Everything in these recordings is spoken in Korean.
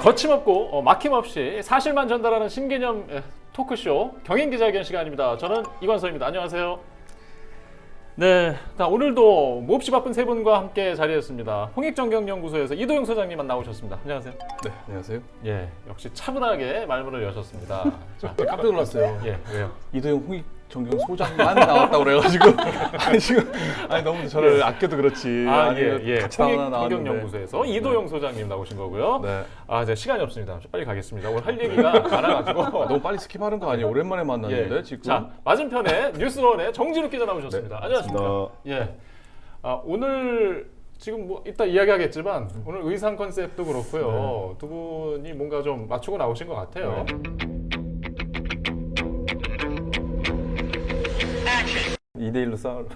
거침없고 막힘없이 사실만 전달하는 신개념 토크쇼 경인기자회견 시간입니다. 저는 이관서입니다. 안녕하세요. 네, 자, 오늘도 몹시 바쁜 세 분과 함께 자리했습니다. 홍익정경연구소에서 이도영 소장님 나오셨습니다. 안녕하세요. 네, 안녕하세요. 예, 역시 차분하게 말문을 여셨습니다. 자, 깜짝 놀랐어요. 예, 왜요? 이도영 홍익정경 소장만 나왔다고 그래가지고 아니 너무 저를 아껴도 그렇지. 같이 나왔는데. 홍익경연구소에서 이도영 소장님 나오신 거고요. 네. 아, 이제 시간이 없습니다. 빨리 가겠습니다. 오늘 할 얘기가 많아가지고 너무 빨리 스킵하는 거 아니에요? 오랜만에 만났는데 지금. 자, 맞은편에 뉴스원의 정진욱 기자 나오셨습니다. 네, 안녕하십니까? 예. 오늘 지금 뭐 이따 이야기하겠지만 오늘 의상 컨셉도 그렇고요. 두 분이 뭔가 좀 맞추고 나오신 것 같아요. 2대1로 싸울.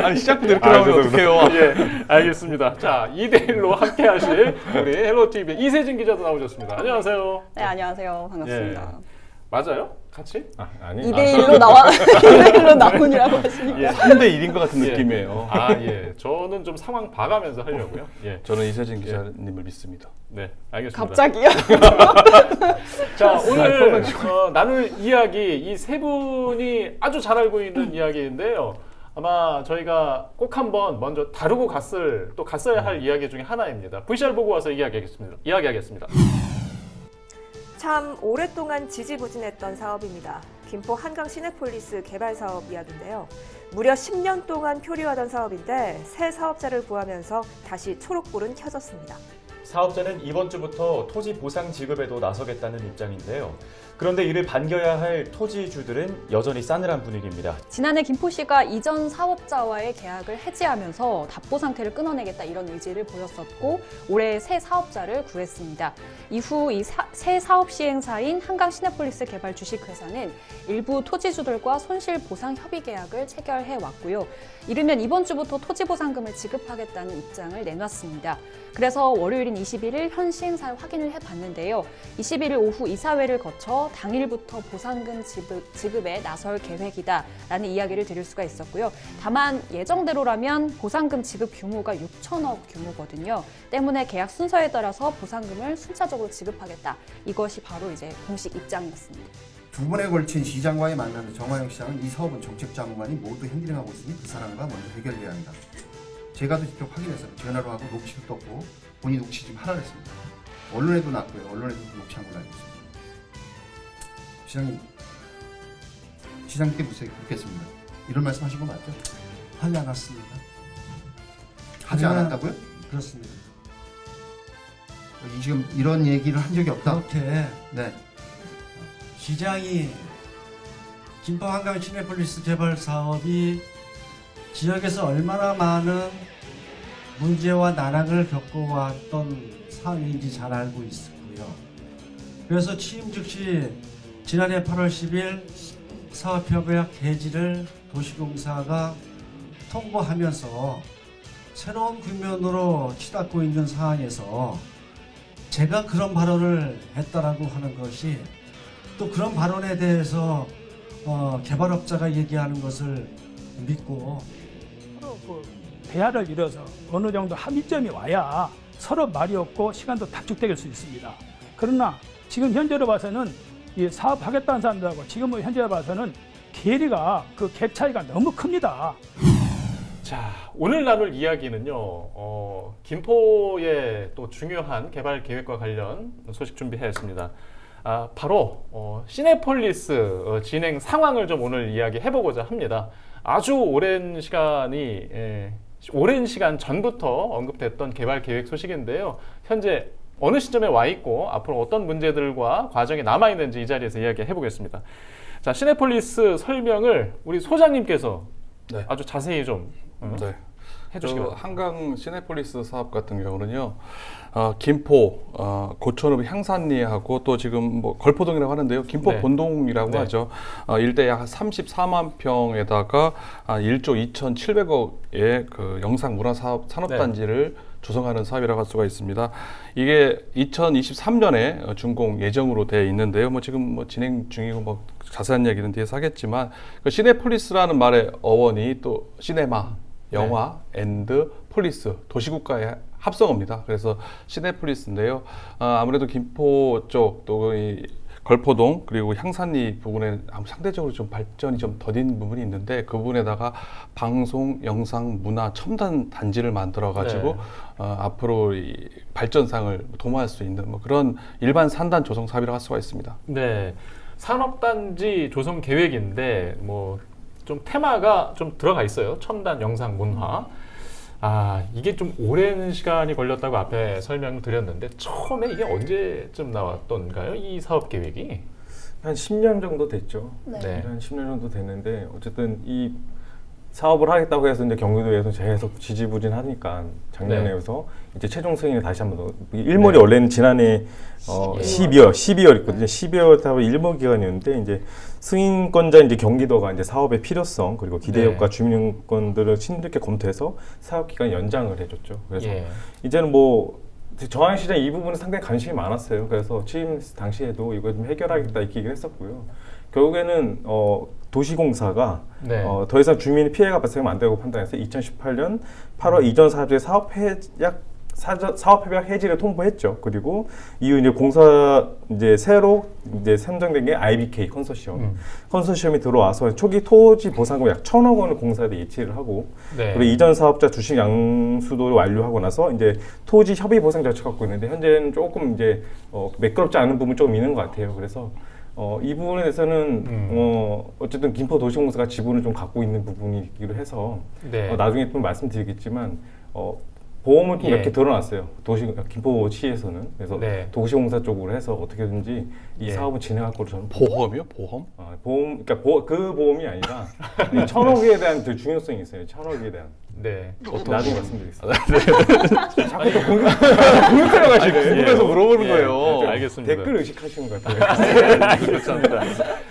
아니 시작부터 이렇게 나오면 어떡해요? 예, 알겠습니다. 자, 2대1로 함께 하실 우리 헬로TV의 이세진 기자도 나오셨습니다. 안녕하세요. 네, 안녕하세요. 반갑습니다. 예. 맞아요? 같이? 아니. 2대1로 나와 2대1로 나오니라고 하시니까. 예. 3대1인 것 같은 느낌이에요. 아, 예. 저는 좀 상황 봐가면서 하려고요. 예. 저는 이세진 기자님을 믿습니다. 네, 알겠습니다. 갑자기요? 자, 오늘 나눌 이야기 이 세 분이 아주 잘 알고 있는 이야기인데요. 아마 저희가 꼭 한번 먼저 다루고 갔어야 할 이야기 중에 하나입니다. VCR 보고 와서 이야기하겠습니다. 참 오랫동안 지지부진했던 사업입니다. 김포 한강 시내폴리스 개발 사업 이야기인데요. 무려 10년 동안 표류하던 사업인데 새 사업자를 구하면서 다시 초록불은 켜졌습니다. 사업자는 이번 주부터 토지 보상 지급에도 나서겠다는 입장인데요. 그런데 이를 반겨야 할 토지주들은 여전히 싸늘한 분위기입니다. 지난해 김포시가 이전 사업자와의 계약을 해지하면서 답보 상태를 끊어내겠다 이런 의지를 보였었고 올해 새 사업자를 구했습니다. 이후 이 새 사업 시행사인 한강 시내폴리스 개발 주식회사는 일부 토지주들과 손실 보상 협의 계약을 체결해 왔고요. 이르면 이번 주부터 토지 보상금을 지급하겠다는 입장을 내놨습니다. 그래서 월요일인 21일 현 시행사를 확인을 해봤는데요. 21일 오후 이사회를 거쳐 당일부터 보상금 지급에 나설 계획이다라는 이야기를 드릴 수가 있었고요. 다만 예정대로라면 보상금 지급 규모가 6천억 규모거든요. 때문에 계약 순서에 따라서 보상금을 순차적으로 지급하겠다. 이것이 바로 이제 공식 입장이었습니다. 두 번에 걸친 시장과의 만남에 정화영 시장은 이 사업은 정책자문관이 모두 핸들링하고 있으니 그 사람과 먼저 해결해야 한다. 제가도 직접 확인해서 전화로 하고 녹취도 떴고 본인 녹취 좀 하라 그랬습니다. 언론에도 났고요. 언론에도 녹취한 걸로 알고 있습니다. 시장님께 묻겠습니다. 이런 말씀 하신 거 맞죠? 하지 않았습니다. 하지 않았다고요? 그렇습니다. 여기 지금 이런 얘기를 한 적이 없다? 그렇게 네. 시장이 김포 한강 시내폴리스 개발 사업이 지역에서 얼마나 많은 문제와 난항을 겪어왔던 상황인지 잘 알고 있고요. 그래서 취임 즉시 지난해 8월 10일 사업협약 개지를 도시공사가 통보하면서 새로운 국면으로 치닫고 있는 상황에서 제가 그런 발언을 했다라고 하는 것이 또 그런 발언에 대해서 개발업자가 얘기하는 것을 믿고 서로 대화를 이뤄서 어느 정도 합의점이 와야 서로 말이 없고 시간도 단축될 수 있습니다. 그러나 지금 현재로 봐서는 이 사업하겠다는 사람들하고 지금 현재로 봐서는 괴리가 그 갭 차이가 너무 큽니다. 자, 오늘 나눌 이야기는요. 김포의 또 중요한 개발 계획과 관련 소식 준비했습니다. 바로 시내폴리스 진행 상황을 좀 오늘 이야기해보고자 합니다. 아주 오랜 시간 전부터 언급됐던 개발 계획 소식인데요. 현재 어느 시점에 와 있고 앞으로 어떤 문제들과 과정이 남아 있는지 이 자리에서 이야기해 보겠습니다. 자, 시내폴리스 설명을 우리 소장님께서 네. 아주 자세히 좀 해주시기 바랍니다. 한강 시내폴리스 사업 같은 경우는요, 김포 고천읍 향산리하고 또 지금 뭐 걸포동이라고 하는데요, 김포 네. 본동이라고 네. 하죠. 일대 약 34만 평에다가 1조 2,700억의 그 영상문화산업단지를 조성하는 사업이라고 할 수가 있습니다. 이게 2023년에 준공 예정으로 되어 있는데요. 뭐 지금 뭐 진행 중이고 뭐 자세한 얘기는 뒤에서 하겠지만, 그 시내폴리스라는 말의 어원이 또 시네마, 영화, 앤드, 폴리스, 도시국가의 합성어입니다. 그래서 시내폴리스인데요. 아무래도 김포 쪽 또 이 걸포동 그리고 향산리 부분에 상대적으로 좀 발전이 좀 더딘 부분이 있는데 그 부분에다가 방송, 영상, 문화, 첨단 단지를 만들어 가지고 네. 앞으로 이 발전상을 도모할 수 있는 뭐 그런 일반 산단 조성 사업이라고 할 수가 있습니다. 네. 산업단지 조성 계획인데 뭐 좀 테마가 좀 들어가 있어요. 첨단 영상 문화. 이게 좀 오랜 시간이 걸렸다고 앞에 설명드렸는데 처음에 이게 언제쯤 나왔던가요? 이 사업 계획이? 한 10년 정도 됐죠. 네. 네. 한 10년 정도 됐는데 어쨌든 이 사업을 하겠다고 해서 이제 경기도에서 계속 지지부진하니까 작년에서 이제 최종 승인을 다시 한번 일몰이 네. 원래는 지난해 12월 있거든요. 12월 타고 일몰 기간이었는데 이제 승인권자 이제 경기도가 이제 사업의 필요성 그리고 기대 네. 효과 주민권들을 신중하게 검토해서 사업 기간 연장을 해줬죠. 그래서 예. 이제는 뭐 정황시장 이 부분에 상당히 관심이 많았어요. 그래서 취임 당시에도 이거 좀 해결하겠다 이렇게 얘기를 했었고요. 결국에는 도시공사가 네. 더 이상 주민의 피해가 발생하면 안 되고 판단해서 2018년 8월 이전 사업주의 사업 협약 해지를 통보했죠. 그리고 이후 이제 공사 이제 새로 이제 선정된 게 IBK 컨소시엄이 들어와서 초기 토지 보상금 약 1,000억 원을 공사에 예치를 하고 네. 그리고 이전 사업자 주식 양수도를 완료하고 나서 이제 토지 협의 보상 절차 갖고 있는데 현재는 조금 이제 매끄럽지 않은 부분 조금 있는 것 같아요. 그래서 이 부분에 대해서는 어쨌든 김포 도시공사가 지분을 좀 갖고 있는 부분이기도 해서 네. 나중에 또 말씀드리겠지만 보험을 좀 예. 몇 개 들어놨어요. 김포시에서는 그래서 네. 도시공사 쪽으로 해서 어떻게든지 이 예. 사업을 진행할 거로 저는 보험이요? 보험? 보험 그러니까 그 보험이 아니라 이 1,000억에 대한 그 중요성이 있어요. 1,000억에 대한 네. 나중에 말씀드리겠습니다. 자꾸 또 공격하려고 하시고 궁금해서 물어보는 예. 거예요. 네, 알겠습니다. 댓글 의식하시는 것 같아요. 그렇습니다.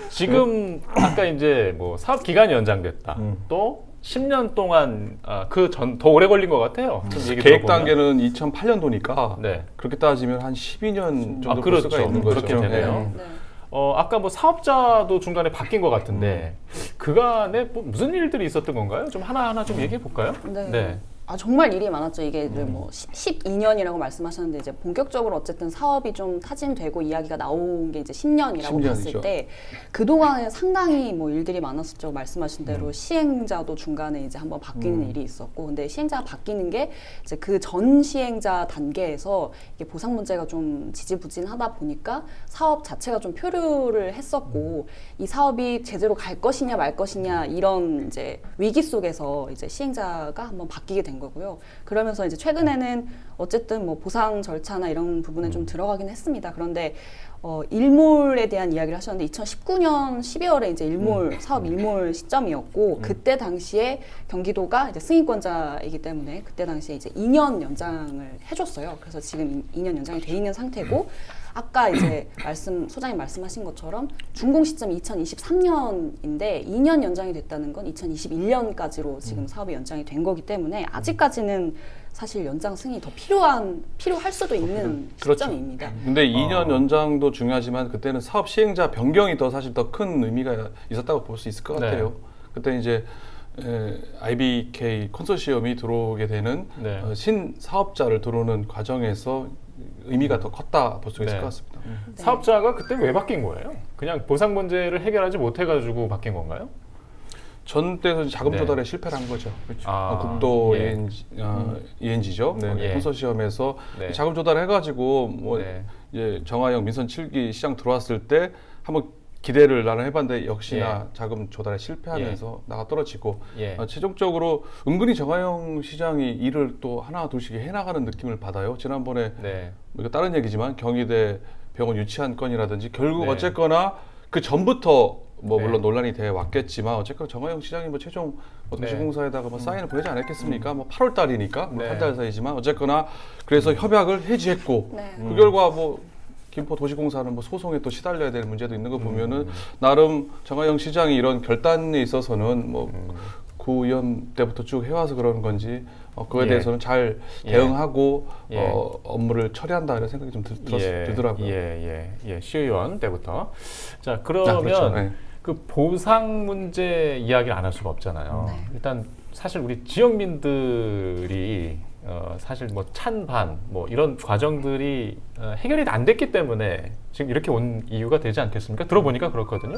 지금 아까 이제 뭐 사업 기간이 연장됐다. 또 10년 동안 그 전 더 오래 걸린 것 같아요. 좀 얘기 계획 들어보면. 단계는 2008년도니까 네. 그렇게 따지면 한 12년 정도 볼 그렇죠. 수가 있는 거죠. 그렇게 되네요. 네. 아까 뭐 사업자도 중간에 바뀐 것 같은데 그간에 뭐 무슨 일들이 있었던 건가요? 좀 하나하나 좀 얘기해 볼까요? 네. 정말 일이 많았죠. 이게 뭐 12년이라고 말씀하셨는데 이제 본격적으로 어쨌든 사업이 좀 타진되고 이야기가 나온 게 이제 10년이라고 10년이죠. 봤을 때 그동안에 상당히 뭐 일들이 많았었죠. 말씀하신 대로 시행자도 중간에 이제 한번 바뀌는 일이 있었고 근데 시행자가 바뀌는 게 이제 그 전 시행자 단계에서 이게 보상 문제가 좀 지지부진하다 보니까 사업 자체가 좀 표류를 했었고 이 사업이 제대로 갈 것이냐 말 것이냐 이런 이제 위기 속에서 이제 시행자가 한번 바뀌게 된 거고요. 그러면서 이제 최근에는 어쨌든 뭐 보상 절차나 이런 부분에 좀 들어가긴 했습니다. 그런데 일몰에 대한 이야기를 하셨는데 2019년 12월에 이제 사업 일몰 시점이었고 그때 당시에 경기도가 이제 승인권자이기 때문에 그때 당시에 이제 2년 연장을 해줬어요. 그래서 지금 2년 연장이 돼 있는 상태고 아까 이제 소장님 말씀하신 것처럼 준공 시점이 2023년인데 2년 연장이 됐다는 건 2021년까지로 지금 사업이 연장이 된 거기 때문에 아직까지는 사실 연장 승인이 더 필요할 수도 있는 그렇죠. 시점입니다. 근데 2년 연장도 중요하지만 그때는 사업 시행자 변경이 더 사실 더 큰 의미가 있었다고 볼 수 있을 것 네. 같아요. 그때 이제 IBK 컨소시엄이 들어오게 되는 네. 신사업자를 들어오는 과정에서 의미가 더 컸다 볼 수 있을 네. 것 같습니다. 사업자가 그때 왜 바뀐 거예요? 그냥 보상 문제를 해결하지 못해가지고 바뀐 건가요? 전 때에서 자금 네. 조달에 실패를 한 거죠. 국도 예. ENG죠. 예. 컨소시엄에서 네. 자금 조달을 해가지고 뭐 네. 이제 정하영 민선 7기 시장 들어왔을 때 한번 기대를 나는 해봤는데 역시나 자금 조달에 실패하면서 나가 떨어지고 예. 최종적으로 은근히 정하영 시장이 일을 또 하나 둘씩 해나가는 느낌을 받아요. 지난번에 네. 이거 다른 얘기지만 경희대 병원 유치한 건이라든지 결국 네. 어쨌거나 그 전부터 뭐 네. 물론 논란이 돼 왔겠지만 어쨌거나 정하영 시장이 뭐 최종 네. 도시공사에다가 뭐 사인을 보내지 않았겠습니까? 뭐 8월 달이니까 네. 한 달 사이지만 어쨌거나 그래서 협약을 해지했고 네. 그 결과 뭐 김포 도시공사는 뭐 소송에 또 시달려야 될 문제도 있는 거 보면은 나름 정하영 시장이 이런 결단에 있어서는 뭐 구의원 때부터 쭉 해와서 그러는 건지 그거에 예. 대해서는 잘 예. 대응하고 예. 업무를 처리한다 이런 생각이 좀 들더라고요. 시의원 때부터. 자 그러면 그렇죠. 네. 그 보상 문제 이야기를 안 할 수가 없잖아요. 일단 사실 우리 지역민들이 사실 뭐 찬반 뭐 이런 과정들이 해결이 안 됐기 때문에 지금 이렇게 온 이유가 되지 않겠습니까? 들어보니까 그렇거든요.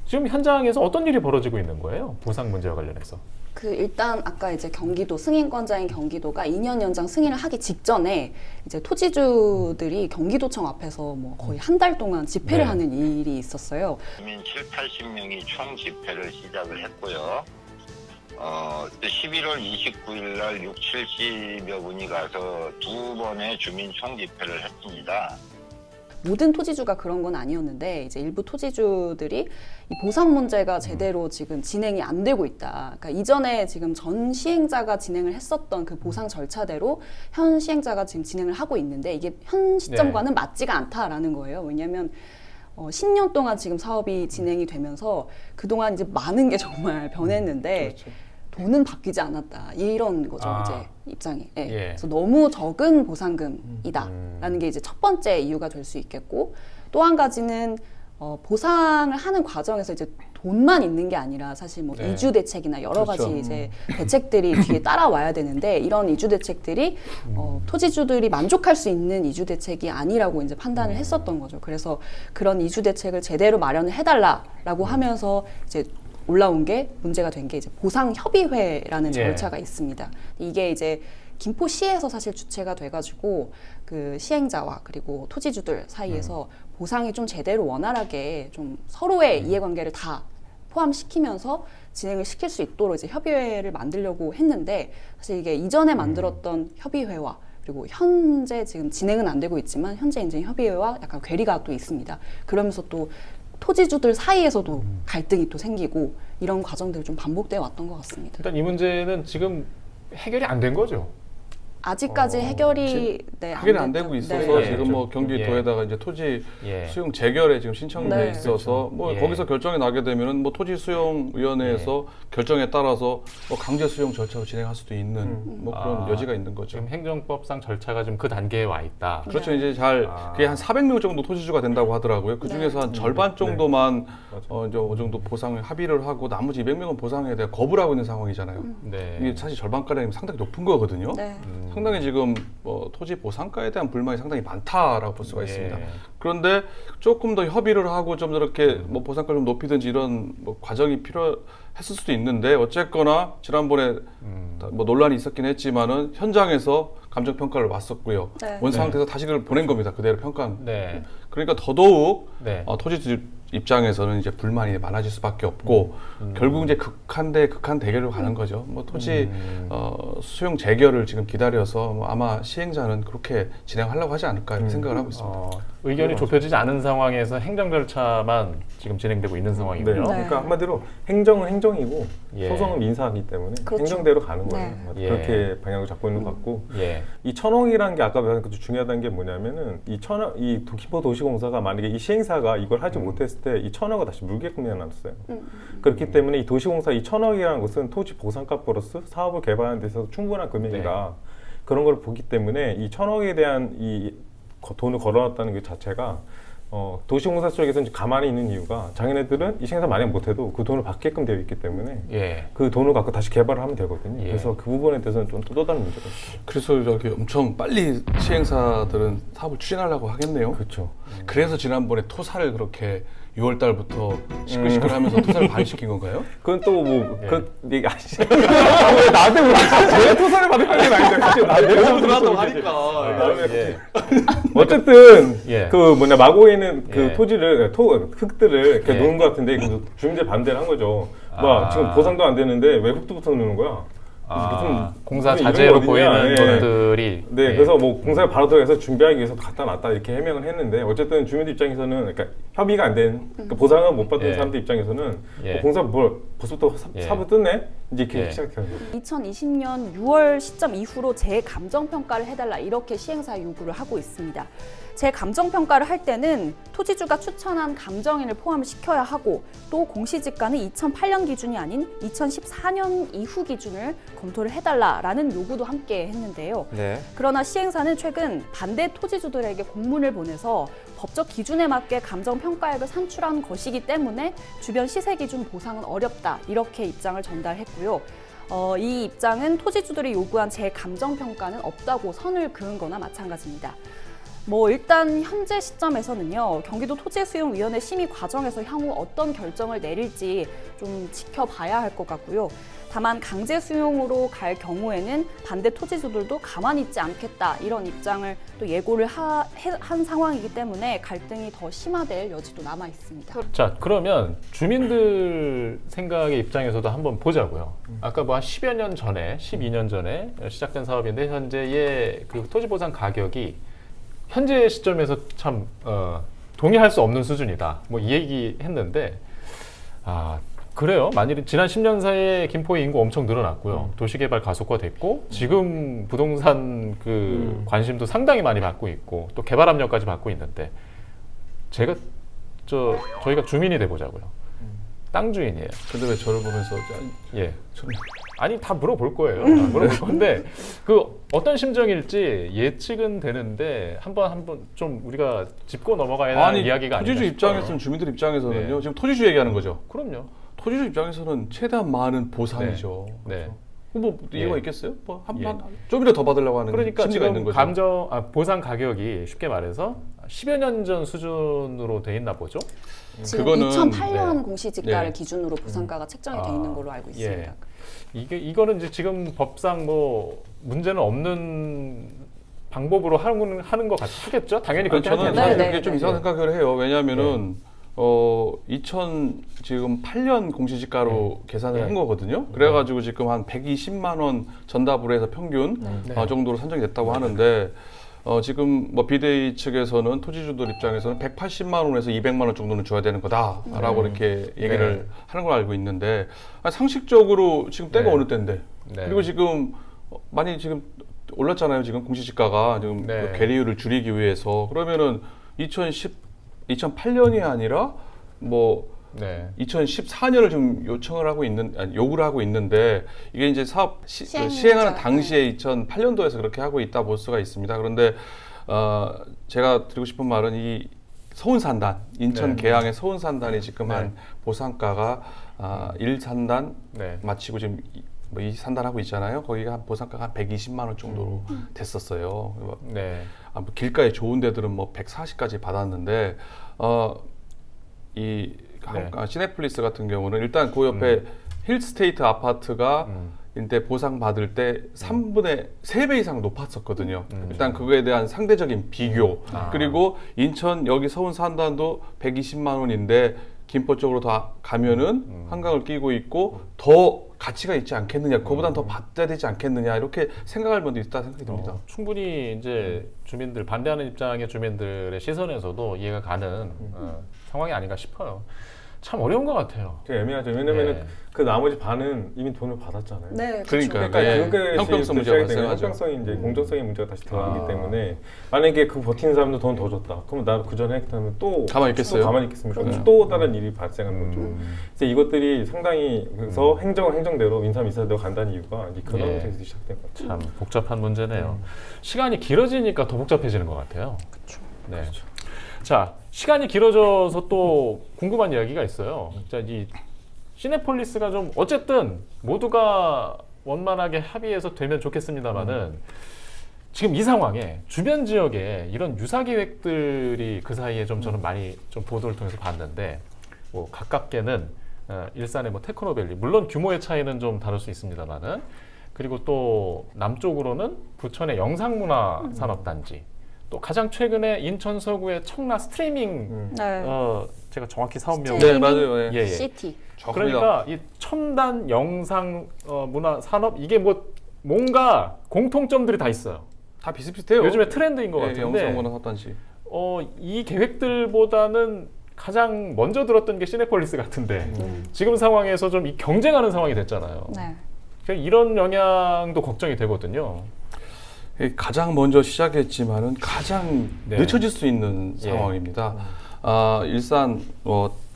지금 현장에서 어떤 일이 벌어지고 있는 거예요? 보상 문제와 관련해서. 일단 아까 이제 경기도 승인권자인 경기도가 2년 연장 승인을 하기 직전에 이제 토지주들이 경기도청 앞에서 뭐 거의 한 달 동안 집회를 네. 하는 일이 있었어요. 주민 7, 80명이 총 집회를 시작을 했고요. 11월 29일 날 6, 70여 분이 가서 2번의 주민 총집회를 했습니다. 모든 토지주가 그런 건 아니었는데 이제 일부 토지주들이 이 보상 문제가 제대로 지금 진행이 안 되고 있다. 그러니까 이전에 지금 전 시행자가 진행을 했었던 그 보상 절차대로 현 시행자가 지금 진행을 하고 있는데 이게 현 시점과는 맞지가 않다라는 거예요. 왜냐하면 10년 동안 지금 사업이 진행이 되면서 그동안 이제 많은 게 정말 변했는데 돈은 바뀌지 않았다. 이런 거죠, 이제 입장이. 예. 예. 그래서 너무 적은 보상금이다라는 게 이제 첫 번째 이유가 될 수 있겠고 또 한 가지는 보상을 하는 과정에서 이제 돈만 있는 게 아니라 사실 뭐 네. 이주 대책이나 여러 그렇죠. 가지 이제 대책들이 뒤에 따라와야 되는데 이런 이주 대책들이 토지주들이 만족할 수 있는 이주 대책이 아니라고 이제 판단을 했었던 거죠. 그래서 그런 이주 대책을 제대로 마련을 해달라라고 하면서 이제 올라온 게 문제가 된 게 이제 보상협의회라는 예. 절차가 있습니다. 이게 이제 김포시에서 사실 주체가 돼가지고 그 시행자와 그리고 토지주들 사이에서 보상이 좀 제대로 원활하게 좀 서로의 이해관계를 다 포함시키면서 진행을 시킬 수 있도록 이제 협의회를 만들려고 했는데 사실 이게 이전에 만들었던 협의회와 그리고 현재 지금 진행은 안 되고 있지만 현재 이제 협의회와 약간 괴리가 또 있습니다. 그러면서 또 토지주들 사이에서도 갈등이 또 생기고 이런 과정들이 좀 반복되어 왔던 것 같습니다. 일단 이 문제는 지금 해결이 안 된 거죠. 아직까지 해결이 해결이 안 되고 있어서 네. 지금 뭐 경기도에다가 이제 토지 예. 수용 재결에 지금 신청돼 네. 있어서 뭐 예. 거기서 결정이 나게 되면은 뭐 토지 수용 위원회에서 결정에 따라서 뭐 강제 수용 절차로 진행할 수도 있는 뭐 그런 여지가 있는 거죠. 지금 행정법상 절차가 좀 그 단계에 와 있다. 그렇죠. 이제 잘 그게 한 400명 정도 토지주가 된다고 하더라고요. 그 중에서 한 절반 정도만 이제 어느 정도 보상을 합의를 하고 나머지 200명은 보상에 대해 거부를 하고 있는 상황이잖아요. 네. 이게 사실 절반가량이면 상당히 높은 거거든요. 네. 상당히 지금 토지 보상가에 대한 불만이 상당히 많다라고 볼 수가 예. 있습니다. 그런데 조금 더 협의를 하고 좀 이렇게 뭐 보상가를 좀 높이든지 이런 뭐 과정이 필요했을 수도 있는데 어쨌거나 지난번에 뭐 논란이 있었긴 했지만은 현장에서 감정 평가를 왔었고요. 네. 온 상태에서 다시 그걸 보낸 겁니다. 그대로 평가. 네. 그러니까 더더욱 네. 토지주 입장에서는 이제 불만이 많아질 수밖에 없고 결국 이제 극한 대 극한 대결로 가는 거죠. 뭐 토지 수용 재결을 지금 기다려서 뭐 아마 시행자는 그렇게 진행하려고 하지 않을까 이렇게 생각을 하고 있습니다. 의견이 좁혀지지 않은 상황에서 행정 절차만 지금 진행되고 있는 네. 상황이고요. 네. 그러니까 한마디로 행정은 행정이고 예. 소송은 민사이기 때문에 그렇죠. 행정대로 가는 거예요. 네. 예. 그렇게 방향을 잡고 있는 것 같고 예. 이 1,000억이라는 게 아까 말한 그 중요하다는 게 뭐냐면은 이 김포도시공사가 만약에 이 시행사가 이걸 하지 못했을 때 이 1,000억을 다시 물게끔 내놨어요. 그렇기 때문에 이 도시공사 이 1,000억이라는 것은 토지 보상가 플러스 사업을 개발하는 데 있어서 충분한 금액이다. 그런 걸 보기 때문에 이 1,000억에 대한 이 돈을 걸어놨다는 그 자체가 도시공사 쪽에서는 가만히 있는 이유가 자기네들은 이 시행사 만약 못해도 그 돈을 받게끔 되어 있기 때문에 예. 그 돈을 갖고 다시 개발을 하면 되거든요. 예. 그래서 그 부분에 대해서는 좀 또 다른 문제가 있어요. 그래서 저기 엄청 빨리 시행사들은 사업을 추진하려고 하겠네요. 그렇죠. 그래서 지난번에 토사를 그렇게 6월 달부터 시끌시끌하면서 토사를 반시킨 건가요? 그건 또 뭐 그 얘기 아시죠? 왜 나한테 물어봤어? 왜 토사를 받을 건 아닌데 갑자기 나한테 들어왔다고 하니까. 예. 어쨌든 예. 그 뭐냐 마고에 있는 그 예. 토지를 흙들을 이렇게 예. 놓은 것 같은데 그 주민들 반대를 한 거죠. 뭐 지금 보상도 안 되는데 왜 흙도부터 놓는 거야? 공사 무슨 자재로 이런 거 어디냐? 보이는 예. 것들이 네, 예. 그래서 뭐 공사에 바로 들어가서 준비하기 위해서 갖다 놨다 이렇게 해명을 했는데 어쨌든 주민들 입장에서는 그러니까 협의가 안 된 그러니까 보상을 못 받은 예. 사람들 입장에서는 예. 공사 벌써부터 예. 사부 뜯네 이제 이렇게 예. 시작하는 거예요. 2020년 6월 시점 이후로 재감정평가를 해달라 이렇게 시행사 요구를 하고 있습니다. 재감정평가를 할 때는 토지주가 추천한 감정인을 포함시켜야 하고 또 공시지가는 2008년 기준이 아닌 2014년 이후 기준을 검토를 해달라라는 요구도 함께 했는데요. 네. 그러나 시행사는 최근 반대 토지주들에게 공문을 보내서 법적 기준에 맞게 감정평가액을 산출한 것이기 때문에 주변 시세 기준 보상은 어렵다 이렇게 입장을 전달했고요. 이 입장은 토지주들이 요구한 재감정평가는 없다고 선을 그은 거나 마찬가지입니다. 일단 현재 시점에서는요, 경기도 토지수용위원회 심의 과정에서 향후 어떤 결정을 내릴지 좀 지켜봐야 할 것 같고요. 다만 강제 수용으로 갈 경우에는 반대 토지주들도 가만히 있지 않겠다, 이런 입장을 또 예고를 한 상황이기 때문에 갈등이 더 심화될 여지도 남아 있습니다. 자, 그러면 주민들 생각의 입장에서도 한번 보자고요. 아까 한 10여 년 전에, 12년 전에 시작된 사업인데 현재의 그 토지 보상 가격이 현재 시점에서 참 동의할 수 없는 수준이다. 이 얘기 했는데, 그래요. 만일 지난 10년 사이에 김포의 인구 엄청 늘어났고요. 도시개발 가속화됐고, 지금 부동산 그 관심도 상당히 많이 받고 있고, 또 개발 압력까지 받고 있는데, 저희가 주민이 돼보자고요. 땅 주인이에요. 근데 왜 저를 보면서 예. 아니 다 물어볼 거예요. 물어볼 건데 그 어떤 심정일지 예측은 되는데 한번 좀 우리가 짚고 넘어가야 하는 이야기가 아닌가 토지주 싶어요. 입장에서는 주민들 입장에서는요. 네. 지금 토지주 얘기하는 거죠. 그럼요. 토지주 입장에서는 최대한 많은 보상이죠. 네. 이유가 예. 있겠어요? 좀이라도 더 받으려고 하는 그러니까 심리가 있는 지금 거죠. 보상 가격이 쉽게 말해서 10여 년 전 수준으로 돼 있나 보죠. 지금 그거는 2008년 공시지가를 네. 기준으로 보상가가 책정이 돼 있는 걸로 알고 있습니다. 이거는 이제 지금 법상 문제는 없는 방법으로 하는 것 하겠죠? 당연히 그렇게 저는 하겠죠. 그게 좀 이상한 생각을 해요. 왜냐하면은 2008년 공시지가로 계산을 한 거거든요. 그래가지고 지금 한 120만 원 전답으로 해서 평균 정도로 산정이 됐다고 하는데 지금 비대위 측에서는 토지주들 입장에서는 180만 원에서 200만 원 정도는 줘야 되는 거다라고 이렇게 얘기를 하는 걸 알고 있는데 상식적으로 지금 때가 어느 때인데 그리고 지금 많이 지금 올랐잖아요. 지금 공시지가가 지금 괴리율을 줄이기 위해서 그러면은 2008년이 아니라 2014년을 지금 요구를 하고 있는데 이게 이제 사업 시행하는 당시에 2008년도에서 그렇게 하고 있다 볼 수가 있습니다. 그런데 제가 드리고 싶은 말은 이 서운산단 인천 계양의 서운산단이 지금 한 보상가가 1산단 마치고 지금 2산단 하고 있잖아요. 거기가 한 보상가가 한 120만 원 정도로 됐었어요. 길가에 좋은 데들은 140까지 받았는데 시내폴리스 같은 경우는 일단 그 옆에 힐스테이트 아파트가 인데 보상 받을 때 3배 이상 높았었거든요. 일단 그거에 대한 상대적인 비교 그리고 인천 여기 서운 산단도 120만 원인데 김포 쪽으로 더 가면은 한강을 끼고 있고 더 가치가 있지 않겠느냐, 그거보단 더 받아야 되지 않겠느냐 이렇게 생각할 면도 있다 생각이 듭니다. 충분히 이제 주민들 반대하는 입장의 주민들의 시선에서도 이해가 가는 상황이 아닌가 싶어요. 참 어려운 것 같아요. 애매하죠. 왜냐면은 그 나머지 반은 이미 돈을 받았잖아요. 네, 그러니까 형평성 문제가 발생하죠. 형평성이 이제 공정성의 문제가 다시 들어가기 때문에 만약에 그 버티는 사람도 돈 더 줬다. 그러면 나 그 전에 했다면 또 가만히 있겠어요? 가만히 있겠습니까? 또 다른 일이 발생하는 거죠. 그래서 이것들이 상당히 그래서 행정대로 인사대로 간다는 이유가 이제 그런 문제에서 시작된 것 같아요. 참 복잡한 문제네요. 시간이 길어지니까 더 복잡해지는 것 같아요. 그렇죠. 자, 시간이 길어져서 또 궁금한 이야기가 있어요. 자, 이 시내폴리스가 좀 어쨌든 모두가 원만하게 합의해서 되면 좋겠습니다만은 지금 이 상황에 주변 지역에 이런 유사 계획들이 그 사이에 좀 저는 많이 좀 보도를 통해서 봤는데 가깝게는 일산의 테크노밸리 물론 규모의 차이는 좀 다를 수 있습니다만은 그리고 또 남쪽으로는 부천의 영상문화산업단지 또 가장 최근에 인천 서구의 청라 스트리밍 제가 정확히 사업명 맞아요. 시티. 그러니까 이 첨단 영상 문화 산업 이게 뭔가 공통점들이 다 있어요. 다 비슷비슷해요. 요즘에 트렌드인 것 같은데 영상문화산업단지 이 계획들보다는 가장 먼저 들었던 게 시내폴리스 같은데 지금 상황에서 좀 이 경쟁하는 상황이 됐잖아요. 그러니까 이런 영향도 걱정이 되거든요. 가장 먼저 시작했지만은 가장 늦춰질 수 있는 상황입니다. 일산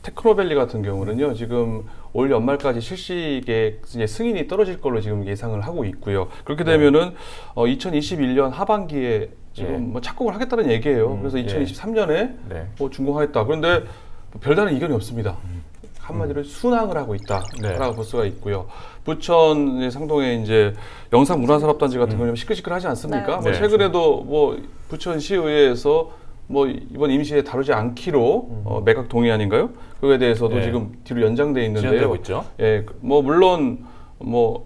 테크노밸리 같은 경우는요 지금 올 연말까지 실시 계획 승인이 떨어질 걸로 지금 예상을 하고 있고요. 그렇게 되면은 2021년 하반기에 지금 착공을 하겠다는 얘기예요. 그래서 2023년에 준공하겠다. 그런데 별다른 이견이 없습니다. 한마디로 순항을 하고 있다라고 네. 볼 수가 있고요. 부천의 상동에 이제 영상문화산업단지 같은 경우는 시끌시끌하지 않습니까? 네. 뭐 네. 최근에도 뭐 부천시의회에서 뭐 이번 임시에 다루지 않기로 매각 동의안인가요? 그거에 대해서도 네. 지금 뒤로 연장돼 있는데요. 지연되고 있죠. 예, 뭐 물론 뭐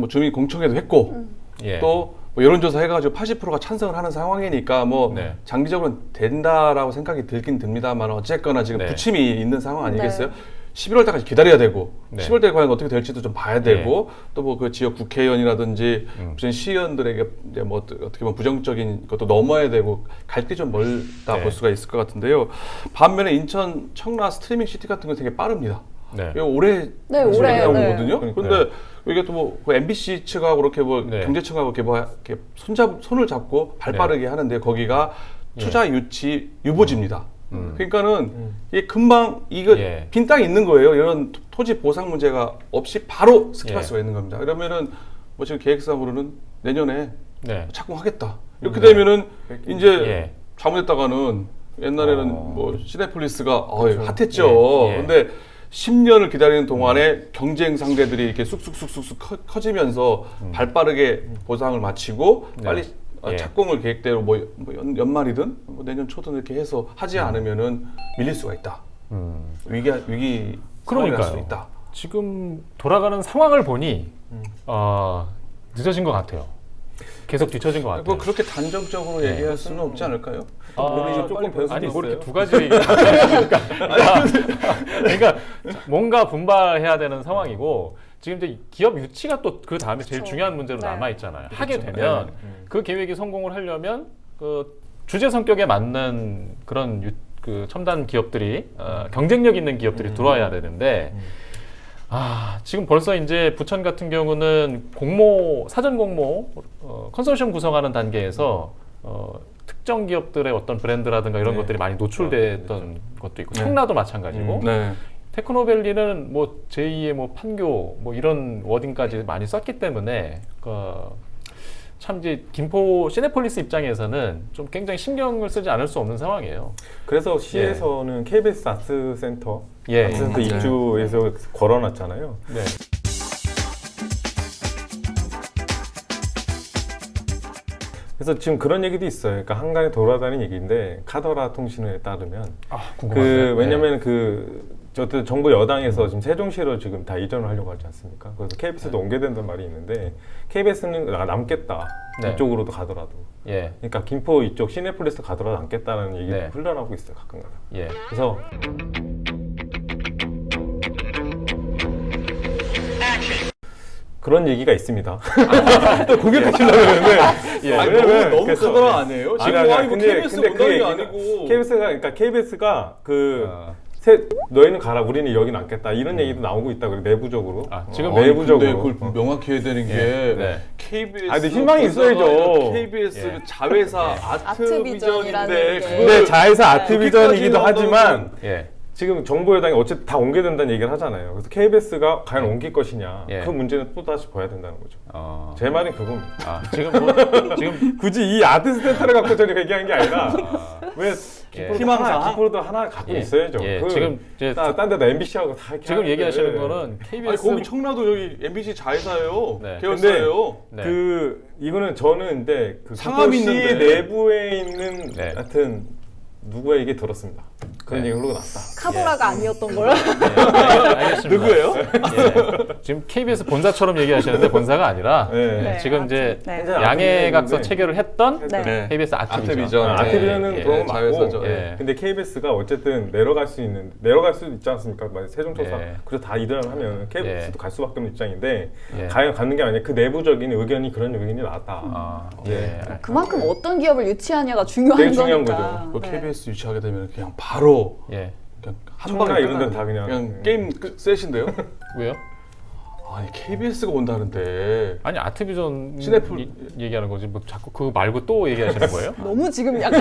주민 공청회도 했고 예. 또 뭐 여론조사 해가지고 80%가 찬성을 하는 상황이니까 뭐 네. 장기적으로는 된다라고 생각이 들긴 듭니다만 어쨌거나 지금 네. 부침이 있는 상황 아니겠어요? 11월 달까지 기다려야 되고 네. 10월 달에 과연 어떻게 될지도 좀 봐야 되고 또 뭐 그 지역 국회의원이라든지 무슨 시의원들에게 이제 뭐 어떻게 보면 부정적인 것도 넘어야 되고 갈 게 좀 멀다 네. 볼 수가 있을 것 같은데요. 반면에 인천 청라 스트리밍 시티 같은 건 되게 빠릅니다. 네. 이거 올해 네, 올해, 나온 네. 거거든요. 그런데 이게 또 뭐 MBC 측하고 그렇게 뭐 네. 경제청하고 이렇게 손을 잡고 발빠르게 하는데 거기가 투자 유치 유보지입니다. 그러니까는 이게 금방 이거 예. 빈 땅이 있는 거예요. 이런 토지 보상 문제가 없이 바로 스킵할 예. 수가 있는 겁니다. 그러면은 뭐 지금 계획상으로는 내년에 네. 착공하겠다. 이렇게 되면은 이제 예. 잘못했다가는 옛날에는 뭐 시네폴리스가 핫했죠. 예. 예. 근데 10년을 기다리는 동안에 경쟁 상대들이 이렇게 쑥쑥 커지면서 발빠르게 보상을 마치고 네. 빨리 예. 착공을 계획대로 뭐 연말이든 뭐 내년 초든 이렇게 해서 하지 않으면은 밀릴 수가 있다. 위기 상황이 그러니까요. 날 수도 있다. 지금 돌아가는 상황을 보니 늦어진 것 같아요. 계속 뒤처진 것 같아요. 뭐 그렇게 단정적으로 네. 얘기할 수는 없지 않을까요? 조금 변수도 아니 뭐 이렇게 있어요. 두 가지 그러니까 뭔가 분발해야 되는 상황이고 지금 이제 기업 유치가 또 그 다음에 제일 그렇죠. 중요한 문제로 네. 남아 있잖아요. 하게 그렇죠. 되면 네. 그 계획이 성공을 하려면 그 주제 성격에 맞는 그런 그 첨단 기업들이 경쟁력 있는 기업들이 들어와야 되는데 지금 벌써 이제 부천 같은 경우는 사전 공모 컨소시엄 구성하는 단계에서 특정 기업들의 어떤 브랜드라든가 이런 것들이 많이 노출됐던 것도 있고 청라도 마찬가지고 네. 테크노밸리는 뭐 제2의 뭐 판교 뭐 이런 워딩까지 많이 썼기 때문에 참 이제 김포 시네폴리스 입장에서는 좀 굉장히 신경을 쓰지 않을 수 없는 상황이에요. 그래서 시에서는 KBS 아트센터 예. 아트센터 입주해서 걸어놨잖아요. 네. 그래서 지금 그런 얘기도 있어요. 그러니까 한간에 돌아다니는 얘기인데 카더라 통신에 따르면 궁금한데. 왜냐면 어쨌든 정부 여당에서 지금 세종시로 지금 다 이전을 하려고 하지 않습니까? 그래서 KBS도 옮겨야 된다는 말이 있는데 KBS는 남겠다. 네. 이쪽으로도 가더라도. 예. 그러니까 김포 이쪽 시내폴리스 가더라도 남겠다는 얘기가 네. 흘러나오고 있어요. 가끔가다. 예. 그래서 그런 얘기가 있습니다. 또 공격하시려고 그러는데. 예. 너무 그래서- 카더라 아니에요? 지금 아니, KBS 근데 온다는 게 얘기가- 아니고 KBS가 너희는 가라, 우리는 여기 남겠다 이런 얘기도 나오고 있다 그래 내부적으로. 지금 근데 그걸 명확히 해야 되는 게 네. KBS 근데 희망이 있어야죠. KBS 예. 자회사 아트비전이라는 아트비전인데 게. 근데 자회사 아트비전이기도 그렇게까지 하지만 예. 지금 정부 여당이 어쨌든 다 옮겨야 된다는 얘기를 하잖아요. 그래서 KBS가 과연 옮길 것이냐 예. 그 문제는 또 다시 봐야 된다는 거죠. 제 말은 그겁니다. 지금 굳이 이 아트센터를 갖고 저를 얘기한 게 아니라 왜 희망사? 기프로도 하나 갖고 예. 있어야죠. 예. 지금 이제 딴 데다 MBC하고 다 이렇게 지금 하는데. 얘기하시는 거는 아니 KBS 거기 청라도 여기 MBC 자회사예요. 네. 계열사예요. 네. 이거는 저는 근데 그 상암이 김포시 있는데. 내부에 있는 네. 하여튼 누구에게 들었습니다. 그런 얘기 흘러가 났다. 카더라가 아니었던 걸. 알겠습니다. 누구예요? 예. 지금 KBS 본사처럼 얘기하시는데 본사가 아니라 네. 지금 이제 네. 양해각서 아트비전인데. 체결을 했던 네. KBS 아트비전. 아트비전. 아트비전은 예. 그런 거 자회사죠. 맞고, 예. 근데 KBS가 어쨌든 내려갈 수 있지 않습니까? 세종조사. 예. 그래서 다 이전을 하면 KBS도 갈 수밖에 없는 입장인데 예. 과연 가는 게 아니라 그 내부적인 의견이 그런 의견이 나왔다. 예. 그만큼 어떤 기업을 유치하냐가 중요한 되게 중요한 거니까. 뭐 네. KBS 유치하게 되면 그냥 바로 예. 그냥 한 청라 방에 이런 데는 끝나는 다 그냥- 게임 셋인데요? 왜요? 아니 KBS가 온다는데 아니 아트비전 시네폴- 얘기하는 거지 뭐 자꾸 그거 말고 또 얘기하시는 거예요? 너무 지금 약간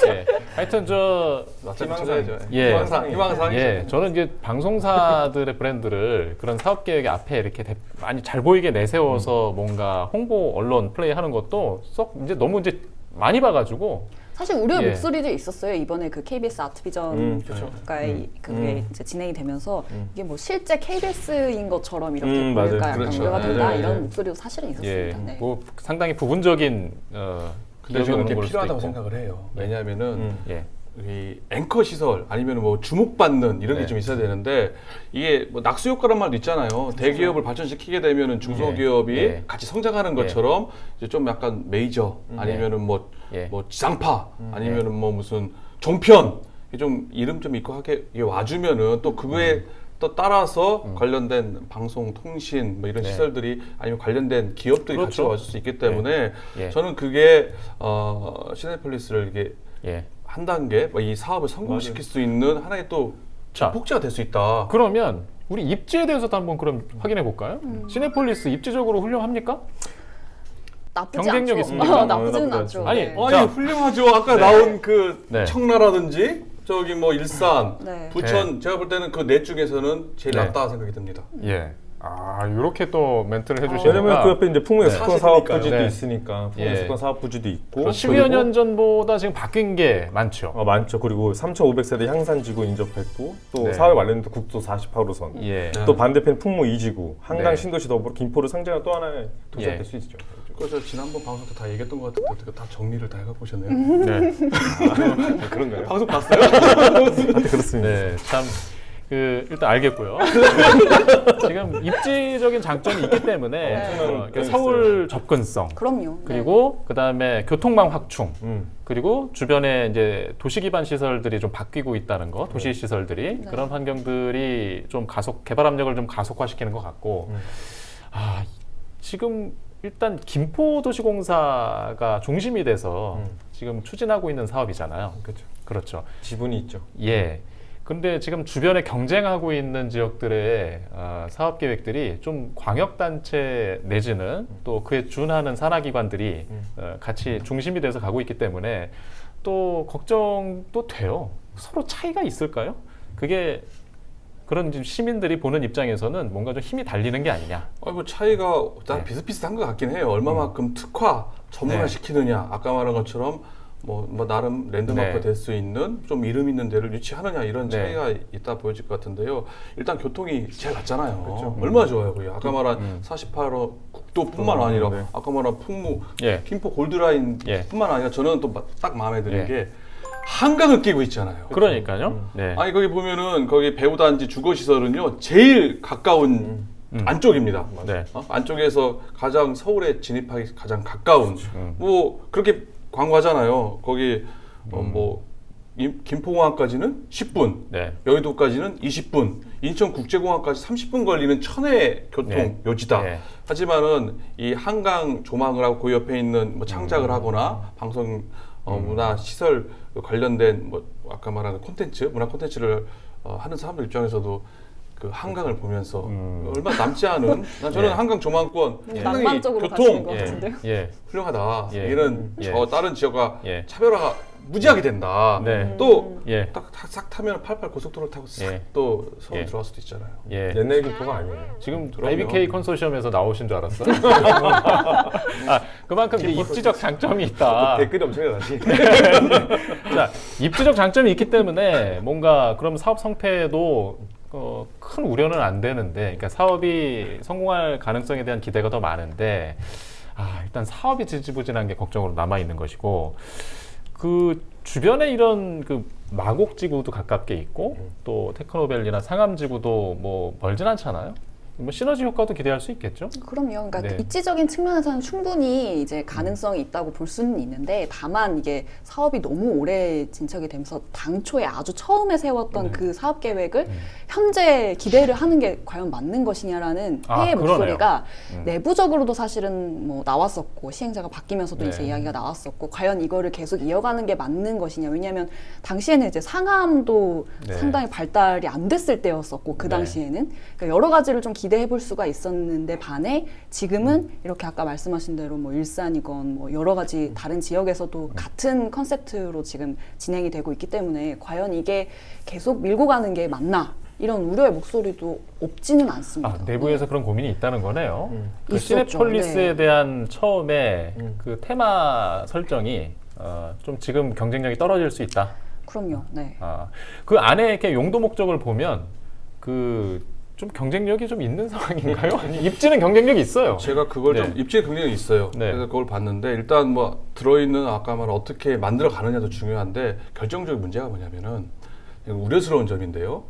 예. 하여튼 저 희망사죠. 예. 희망상이죠. 예, 저는 이제 방송사들의 브랜드를 그런 사업 계획의 앞에 이렇게 많이 잘 보이게 내세워서 뭔가 홍보 언론 플레이하는 것도 썩 이제 너무 이제 많이 봐가지고 사실 우려의 예. 목소리도 있었어요. 이번에 그 KBS 아트비전 그렇죠. 가에 그게 이제 진행이 되면서 이게 뭐 실제 KBS인 것처럼 이렇게 맞아요. 보일까 약간 그렇죠. 우려가 된다 네, 이런 네. 목소리도 사실은 예, 있었습니다. 네. 뭐 상당히 부분적인 근데 저는 그게 걸 수도 필요하다고 있고. 생각을 해요. 왜냐하면은 예. 이 앵커 시설 아니면 뭐 주목받는 이런 게 네. 좀 있어야 되는데 이게 뭐 낙수 효과란 말도 있잖아요. 대기업을 발전시키게 되면은 중소기업이 예. 같이 성장하는 예. 것처럼 이제 좀 약간 메이저 아니면은 뭐 예. 지상파 아니면은 뭐 무슨 종편 이게 좀 이름 좀 있고 하게 이게 와주면은 또 그거에 또 따라서 관련된 방송, 통신 뭐 이런 네. 시설들이 아니면 관련된 기업들이 같이 그렇죠. 와줄 수 있기 때문에 예. 저는 그게 시네폴리스를 이게 예. 한 단계 이 사업을 성공시킬 수 있는 하나의 또 자, 폭지가 될 수 있다. 그러면 우리 입지에 대해서도 한번 그럼 확인해 볼까요? 시네폴리스 입지적으로 훌륭합니까? 나쁘지 경쟁력 않죠. 있습니까? 나쁘지는 나쁘지 않죠. 아니, 네. 아니 자. 훌륭하죠. 아까 나온 그 네. 청라라든지 저기 뭐 일산, 네. 부천 제가 볼 때는 그 넷 중에서는 제일 네. 낫다 생각이 듭니다. 예. 아, 이렇게 또 멘트를 해주시니까. 왜냐면 그 옆에 이제 풍무역수권 네. 사업 사실이니까요. 부지도 네. 있으니까 예. 풍무역수권 사업 부지도 있고 10여 년 전보다 지금 바뀐 게 많죠. 많죠. 그리고 3,500세대 향산지구 인접했고 또 네. 사회 관련된 국도 48호선 예. 또 반대편 풍무 2지구 한강 네. 신도시 더불어 김포를 상징하는 또 하나의 도시가 예. 될 수 있죠. 그래서 지난번 방송 때 다 얘기했던 것 같은데 어떻게 다 정리를 다 해갖고 오셨네요. 네. 그런가요? 방송 봤어요? 그렇습니다. 네. 참. 일단 알겠고요. 지금 입지적인 장점이 있기 때문에 엄청난 서울 접근성 그럼요. 그리고 그다음에 교통망 확충 음. 그리고 주변에 이제 도시 기반 시설들이 좀 바뀌고 있다는 거, 도시 시설들이 네. 그런 환경들이 좀 개발 압력을 좀 가속화시키는 것 같고, 아 지금 일단 김포도시공사가 중심이 돼서 지금 추진하고 있는 사업이잖아요. 그렇죠. 그렇죠. 지분이 있죠. 예. 근데 지금 주변에 경쟁하고 있는 지역들의 사업 계획들이 좀 광역단체 내지는 또 그에 준하는 산하기관들이 같이 중심이 돼서 가고 있기 때문에 또 걱정도 돼요. 서로 차이가 있을까요? 그게 그런 지금 시민들이 보는 입장에서는 뭔가 좀 힘이 달리는 게 아니냐. 뭐 차이가 다 네. 비슷비슷한 것 같긴 해요. 얼마만큼 특화, 전문화시키느냐. 아까 말한 것처럼 뭐 나름 랜드마크가 네. 될 수 있는 좀 이름 있는 데를 유치하느냐 이런 네. 차이가 있다 보여질 것 같은데요. 일단 교통이 제일 낫잖아요. 그렇죠. 얼마나 좋아요. 거기. 아까 말한 48호 국도뿐만 아니라 네. 아까 말한 풍무, 예. 김포 골드라인뿐만 아니라 저는 또 딱 마음에 드는 예. 게 한강을 끼고 있잖아요. 그러니까요. 네. 아니 거기 보면은 거기 배우단지 주거시설은요 제일 가까운 안쪽입니다. 네. 안쪽에서 가장 서울에 진입하기 가장 가까운 뭐 그렇게 광고하잖아요. 거기 뭐 김포공항까지는 10분, 네. 여의도까지는 20분, 인천국제공항까지 30분 걸리는 천의 교통 네. 요지다. 네. 하지만은 이 한강 조망을 하고 그 옆에 있는 뭐 창작을 하거나 방송 문화 시설 관련된 뭐 아까 말하는 콘텐츠, 문화 콘텐츠를 하는 사람들 입장에서도 그 한강을 보면서 얼마 남지 않은 저는 예. 한강 조망권 너무 상당히 낭만적으로 가시는 것 교통 같은데요. 예. 훌륭하다. 예. 얘는 예. 저 다른 지역과 예. 차별화가 무지하게 된다. 네. 또 예. 싹 타면 88 고속도로를 타고 싹 예. 또 서울 예. 들어갈 수도 있잖아요. 예. 옛날 김포가 아니에요. 지금 그럼요. IBK 컨소시엄에서 나오신 줄 알았어요. 그만큼 이제 입지적 장점이 있다. 댓글이 엄청나지. 자, 입지적 장점이 있기 때문에 뭔가 그럼 사업 성패에도 큰 우려는 안 되는데, 그러니까 사업이 성공할 가능성에 대한 기대가 더 많은데, 일단 사업이 지지부진한 게 걱정으로 남아 있는 것이고, 그 주변에 이런 그 마곡지구도 가깝게 있고, 또 테크노밸리나 상암지구도 뭐 멀진 않잖아요. 뭐 시너지 효과도 기대할 수 있겠죠. 그럼요. 그러니까 네. 입지적인 측면에서는 충분히 이제 가능성이 있다고 볼 수는 있는데 다만 이게 사업이 너무 오래 진척이 되면서 당초에 아주 처음에 세웠던 그 사업 계획을 현재 기대를 하는 게 과연 맞는 것이냐라는 회의 그러네요. 목소리가 내부적으로도 사실은 뭐 나왔었고 시행자가 바뀌면서도 네. 이제 이야기가 나왔었고 과연 이거를 계속 이어가는 게 맞는 것이냐. 왜냐하면 당시에는 이제 상암도 네. 상당히 발달이 안 됐을 때였었고 그 네. 당시에는 그러니까 여러 가지를 좀 기대해 볼 수가 있었는데 반해 지금은 이렇게 아까 말씀하신 대로 뭐 일산이건 뭐 여러 가지 다른 지역에서도 같은 컨셉트로 지금 진행이 되고 있기 때문에 과연 이게 계속 밀고 가는 게 맞나 이런 우려의 목소리도 없지는 않습니다. 내부에서 그런 고민이 있다는 거네요. 그 있었죠. 시네폴리스에 네. 대한 처음에 그 테마 설정이 좀 지금 경쟁력이 떨어질 수 있다. 그럼요. 네. 그 안에 이렇게 용도 목적을 보면 좀 경쟁력이 좀 있는 상황인가요? 아니, 입지는 경쟁력이 있어요. 제가 그걸 네. 좀 입지 경쟁이 있어요. 네. 그래서 그걸 봤는데 일단 뭐 들어있는 아까 말한 어떻게 만들어 가느냐도 중요한데 결정적인 문제가 뭐냐면은 우려스러운 점인데요.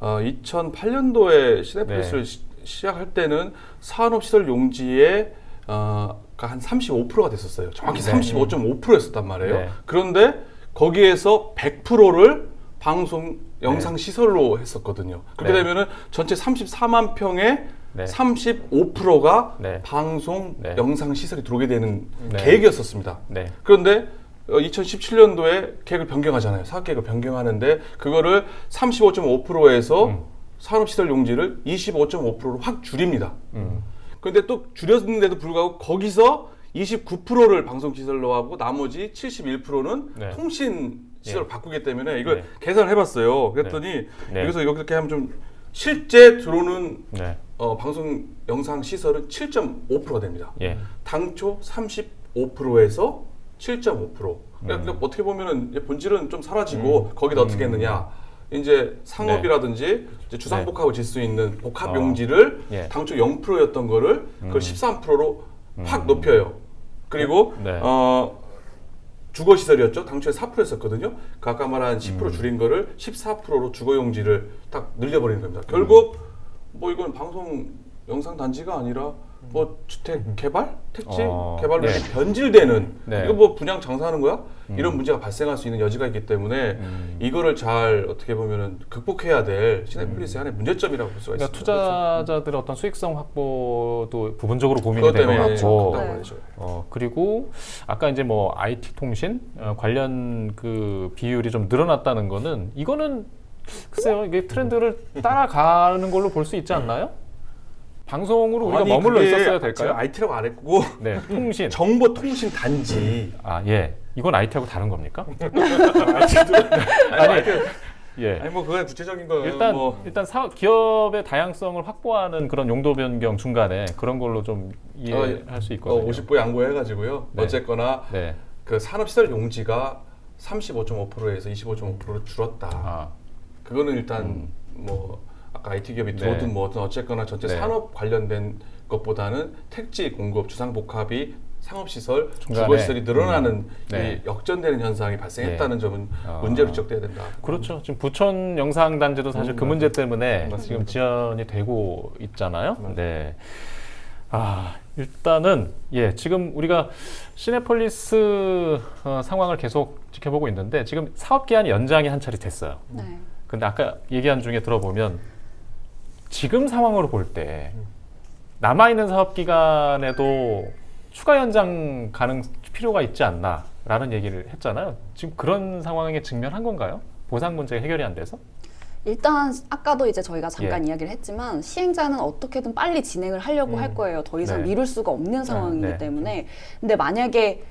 2008년도에 시내폴리스를 시작할 때는 산업시설 용지의 한 35%가 됐었어요. 정확히 네. 35.5%였었단 말이에요. 네. 그런데 거기에서 100%를 방송 영상 시설로 했었거든요. 그렇게 네. 되면은 전체 34만 평에 네. 35%가 네. 방송 네. 영상 시설이 들어오게 되는 네. 계획이었었습니다. 네. 그런데 2017년도에 계획을 변경하잖아요. 사업 계획을 변경하는데 그거를 35.5%에서 산업시설 용지를 25.5%로 확 줄입니다. 그런데 또 줄였는데도 불구하고 거기서 29%를 방송시설로 하고 나머지 71%는 네. 통신시설로 네. 바꾸기 때문에 이걸 네. 계산을 해봤어요. 그랬더니 네. 여기서 이렇게 하면 좀 실제 들어오는 네. 방송 영상 시설은 7.5%가 됩니다. 예. 당초 35%에서 7.5%. 그러니까 어떻게 보면은 이제 본질은 좀 사라지고 거기다 어떻게 했느냐. 이제 상업이라든지 이제 주상복합을 질 수 있는 복합 용지를 예. 당초 0%였던 거를 그걸 13%로 확 높여요. 그리고 네. 주거 시설이었죠. 당초에 4%였었거든요. 그 아까 말한 10% 줄인 거를 14%로 주거 용지를 딱 늘려버리는 겁니다. 결국 뭐 이건 방송 영상 단지가 아니라 뭐 주택 개발, 택지 개발로 네. 이렇게 변질되는 네. 이거 뭐 분양 장사하는 거야? 이런 문제가 발생할 수 있는 여지가 있기 때문에 이거를 잘 어떻게 보면은 극복해야 될 시내폴리스의 하나의 문제점이라고 볼 수가 그러니까 있습니다. 투자자들의 어떤 수익성 확보도 부분적으로 고민이 그것 되는 것 때문에 같고, 그렇다고 말이죠. 그리고 아까 이제 뭐 IT 통신 관련 그 비율이 좀 늘어났다는 거는 이거는 글쎄요 이게 트렌드를 따라가는 걸로 볼 수 있지 않나요? 방송으로 우리가 아니, 머물러 그게 있었어야 될까요? 제가 IT라고 안 했고 네, 통신. 정보통신 단지. 예. 이건 IT하고 다른 겁니까? 아니, 예. 아니 뭐 그건 구체적인 거 일단 기업의 다양성을 확보하는 그런 용도 변경 중간에 그런 걸로 좀 이해할 수 있거든요. 50보 양보해가지고요. 네. 어쨌거나 네. 그 산업시설 용지가 35.5%에서 25.5%로 줄었다. 그거는 일단 뭐 아까 IT 기업이 들어오든 뭐든 어쨌거나 전체 산업 관련된 것보다는 택지 공급, 주상복합이 상업시설, 주거시설이 늘어나는 이 역전되는 현상이 발생했다는 점은 문제로 지적돼야 된다. 그렇죠. 지금 부천 영상단지도 사실 그 문제 때문에 지금 지연이 되고 있잖아요. 네. 일단은 지금 우리가 시내폴리스 상황을 계속 지켜보고 있는데 지금 사업 기한이 연장이 한 차례 됐어요. 네. 근데 아까 얘기한 중에 들어보면 지금 상황으로 볼 때 남아있는 사업 기간에도 추가 연장 필요가 있지 않나라는 얘기를 했잖아요. 지금 그런 상황에 직면한 건가요? 보상 문제가 해결이 안 돼서? 일단 아까도 이제 저희가 잠깐 이야기를 했지만 시행자는 어떻게든 빨리 진행을 하려고 할 거예요. 더 이상 미룰 수가 없는 상황이기 때문에. 근데 만약에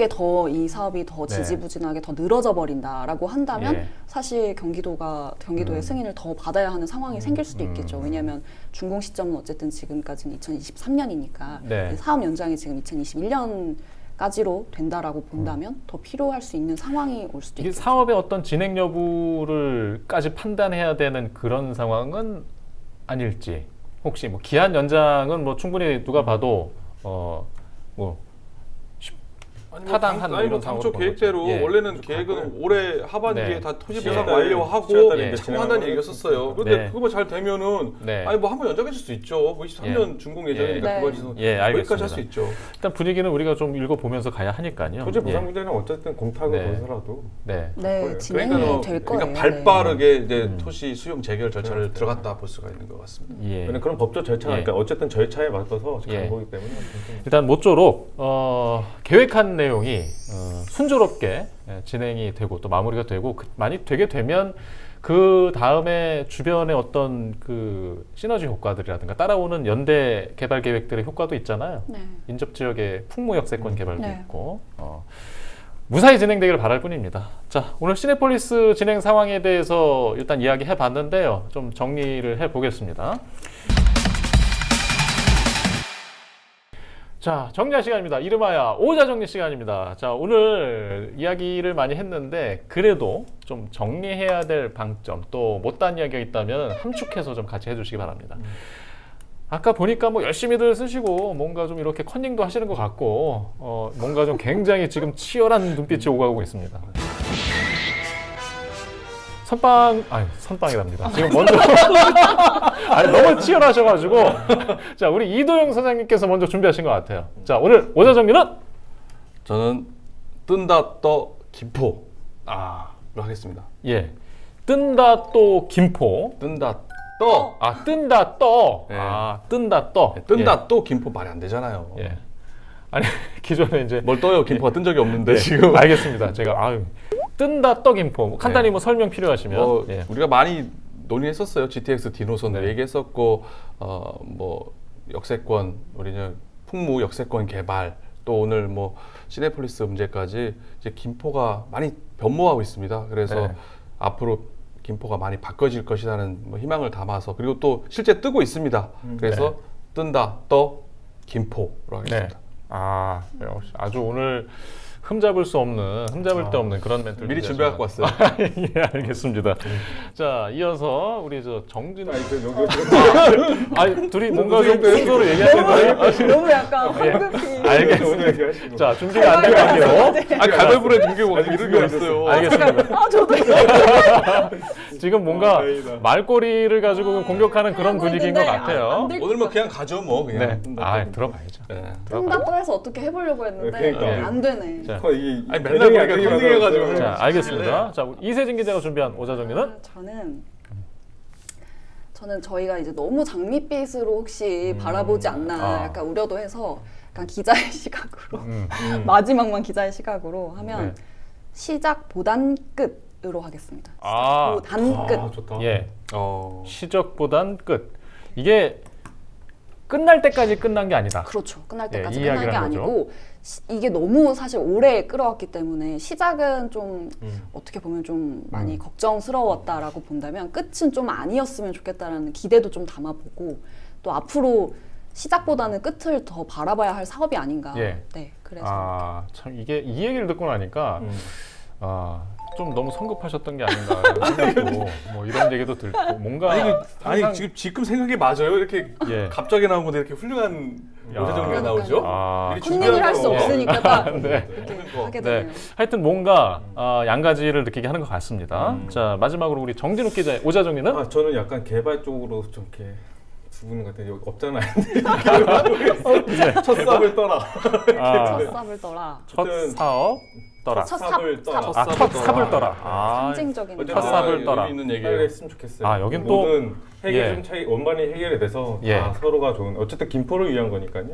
더 이 사업이 더 지지부진하게 더 늘어져 버린다라고 한다면 사실 경기도의 승인을 더 받아야 하는 상황이 생길 수도 있겠죠. 왜냐하면 준공 시점은 어쨌든 지금까지는 2023년이니까 사업 연장이 지금 2021년까지로 된다라고 본다면 더 필요할 수 있는 상황이 올 수도 이게 있겠죠. 사업의 어떤 진행 여부를까지 판단해야 되는 그런 상황은 아닐지. 혹시 뭐 기한 연장은 뭐 충분히 누가 봐도 뭐 타당한 아니 뭐 당초 계획대로 원래는 계획은 올해 하반기에 다 토지 보상 완료하고 청구한다는 얘기였었어요. 그런데 그거 잘 되면은 아니 뭐 한번 연장해 줄 수 있죠. 뭐 23년 준공 예정이니까 그거지서 여기까지 할 수 있죠. 일단 분위기는 우리가 좀 읽어보면서 가야 하니까요. 토지 보상 문제는 어쨌든 공탁을 벌서라도 진행이 될 거예요. 그러니까 발빠르게 이제 토지 수용 재결 절차를 들어갔다 볼 수가 있는 것 같습니다. 그런 법적 절차가 그러니까 어쨌든 절차에 맞춰서 간 거기 때문에 일단 모쪼록 계획한 내용이 순조롭게 진행이 되고 또 마무리가 되고 많이 되게 되면 그 다음에 주변의 어떤 그 시너지 효과들이라든가 따라오는 연대 개발 계획들의 효과도 있잖아요. 인접 지역의 풍무 역세권 개발도 있고 무사히 진행되기를 바랄 뿐입니다. 자, 오늘 시내폴리스 진행 상황에 대해서 일단 이야기해 봤는데요. 좀 정리를 해 보겠습니다. 자, 정리할 시간입니다. 이름하여 오자 정리 시간입니다. 자, 오늘 이야기를 많이 했는데 그래도 좀 정리해야 될 방점 또 못다한 이야기가 있다면 함축해서 좀 같이 해주시기 바랍니다. 아까 보니까 뭐 열심히들 쓰시고 뭔가 좀 이렇게 컨닝도 하시는 것 같고 뭔가 좀 굉장히 지금 치열한 눈빛이 오가고 있습니다. 선빵이랍니다. 지금 먼저 아니, 너무 치열하셔가지고 자, 우리 이도영 사장님께서 먼저 준비하신 것 같아요. 자, 오늘 오자 정리는 저는 뜬다 떠 김포로 하겠습니다. 예, 뜬다 또 김포. 뜬다 떠. 뜬다 떠. 예. 뜬다 떠. 뜬다 또 김포 말이 안 되잖아요. 예. 아니, 기존에 이제 뭘 떠요? 김포가 뜬 적이 없는데 지금. 알겠습니다. 제가 뜬다 떠 김포 간단히 뭐 설명 필요하시면 예. 우리가 많이 논의했었어요. GTX D 노선을 얘기했었고 뭐 역세권 우리는 풍무 역세권 개발 또 오늘 뭐 시내폴리스 문제까지 이제 김포가 많이 변모하고 있습니다. 그래서 앞으로 김포가 많이 바꿔질 것이라는 뭐 희망을 담아서 그리고 또 실제 뜨고 있습니다. 그래서 뜬다 떠 김포로 하겠습니다. 역시 아주 오늘 흠잡을 데 없는 그런 멘트를 미리 준비해갖고 왔어요. 예, 알겠습니다. 자, 이어서 우리 저 정진우 둘이 뭔가 좀 순서로 얘기하시는 거예요? 너무 약간 황급히. 알겠습니다. 자, 준비가 안 된 관계로 가위바위보로 준비하고 이름이 어딨어요. 알겠습니다. 저도 지금 뭔가 말꼬리를 가지고 공격하는 그런 분위기인 것 같아요. 오늘 뭐 그냥 가죠 뭐 그냥. 들어봐야죠. 뜬다 떠해서 어떻게 해보려고 했는데 안 되네. 자, 맨날 보니까 컨닝해가지고. 자, 알겠습니다. 자, 이세진 기자가 준비한 오자 정리는 저는 저희가 이제 너무 장밋빛으로 혹시 바라보지 않나 약간 우려도 해서 약간 기자의 시각으로 마지막만 기자의 시각으로 하면 시작보단 끝으로 하겠습니다. 시작보단 끝. 좋다. 예. 시작보단 끝. 이게 끝날 때까지 끝난 게 아니다. 그렇죠. 끝날 때까지 이 끝난 게 이야기라는 아니고 이게 너무 사실 오래 끌어왔기 때문에 시작은 좀 어떻게 보면 좀 많이 걱정스러웠다라고 본다면 끝은 좀 아니었으면 좋겠다라는 기대도 좀 담아보고 또 앞으로 시작보다는 끝을 더 바라봐야 할 사업이 아닌가. 예. 네, 그래서 참 이게 이 얘기를 듣고 나니까 좀 너무 성급하셨던 게 아닌가 생각도 뭐 이런 얘기도 들고 뭔가 아니 지금 생각이 맞아요. 이렇게 갑자기 나온 건데 이렇게 훌륭한 오자 정리가 나오죠. 컨닝을 할 수 없으니까 딱 네. 이렇게 하게 되네요. 하여튼 뭔가 양가지를 느끼게 하는 것 같습니다. 자, 마지막으로 우리 정진욱 기자의 오자 정리는 저는 약간 개발 쪽으로 좀 이렇게 두는 것 같아요. 여기 없잖아요. 첫 삽을 떠라. 첫 삽을 떠라. 첫 사업 떠라. 첫 삽을 떠라. 첫 삽을 떠라. 상징적인 첫 삽을 떠라. 있는 얘기를 했으면 좋겠어요. 여긴 또 모든 해결 좀 차이 원만히 해결이 돼서 다 서로가 좋은. 어쨌든 김포를 위한 거니까요.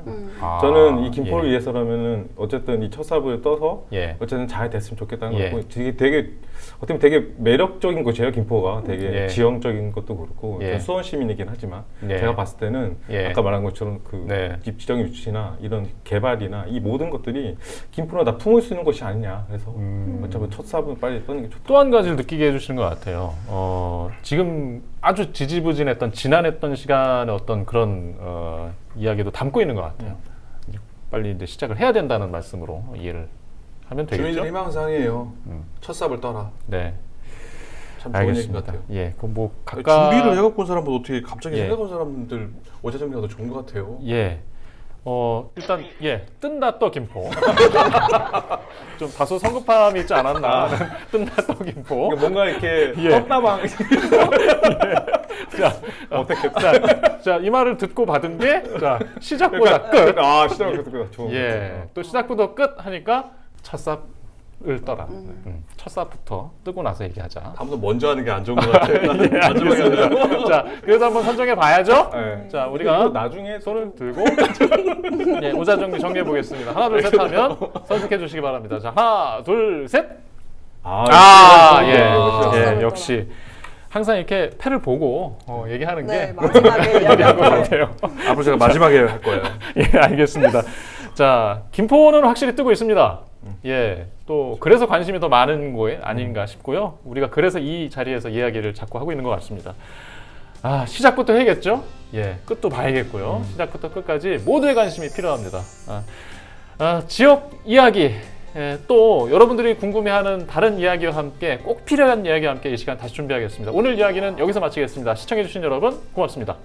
저는 이 김포를 위해서라면은 어쨌든 이 첫 삽을 떠서 어쨌든 잘 됐으면 좋겠다는 거고 되게 어떻게 보면 되게 매력적인 곳이에요. 김포가 되게 지형적인 것도 그렇고 수원 시민이긴 하지만 제가 봤을 때는 아까 말한 것처럼 그 지정 유치나 이런 개발이나 이 모든 것들이 김포는 다 품을 수 있는 곳이 아니냐. 그래서 어차피 첫 삽은 빨리 떠는 게 좋다. 또 한 가지를 느끼게 해주시는 것 같아요. 지금 아주 지지부진했던 지난했던 시간의 어떤 그런 이야기도 담고 있는 것 같아요. 빨리 이제 시작을 해야 된다는 말씀으로 이해를 하면 되겠죠. 주민들 희망사항이에요. 첫 삽을 떠라. 네. 참 좋은 얘기 같아요. 예, 그 뭐 각각 준비를 해갖고 온 사람은 어떻게 갑자기 생각한 사람들 오자 정리가 더 좋은 것 같아요. 예. 일단 뜬다 떠 김포. 좀 다소 성급함이 있지 않았나. 뜬다 떠 김포. 뭔가 이렇게 떴다방. 자, 이 말을 듣고 받은 게 시작보다 끝. 시작보다 끝. 좋은. 또 시작보다 끝 하니까 첫 삽을 떠라. 첫 삽부터 뜨고 나서 얘기하자. 다음부터 먼저 하는 게 안 좋은 것 같아요. 알겠습니다. 자, 그래도 한번 선정해 봐야죠. 자, 우리가 나중에 손을 들고 오자 정리 정리해 보겠습니다. 하나, 둘, 셋 하면 선택해 주시기 바랍니다. 자, 하나, 둘, 셋. 역시 항상 이렇게 패를 보고 얘기하는 게 마지막에 유리한 것 같아요. 앞으로 제가 마지막에 할 거예요. 알겠습니다. 자, 김포는 확실히 뜨고 있습니다. 또 그래서 관심이 더 많은 거에 아닌가 싶고요. 우리가 그래서 이 자리에서 이야기를 자꾸 하고 있는 것 같습니다. 시작부터 해야겠죠? 예, 끝도 봐야겠고요. 시작부터 끝까지 모두의 관심이 필요합니다. 지역 이야기, 또 여러분들이 궁금해하는 다른 이야기와 함께 꼭 필요한 이야기와 함께 이 시간 다시 준비하겠습니다. 오늘 이야기는 여기서 마치겠습니다. 시청해주신 여러분 고맙습니다.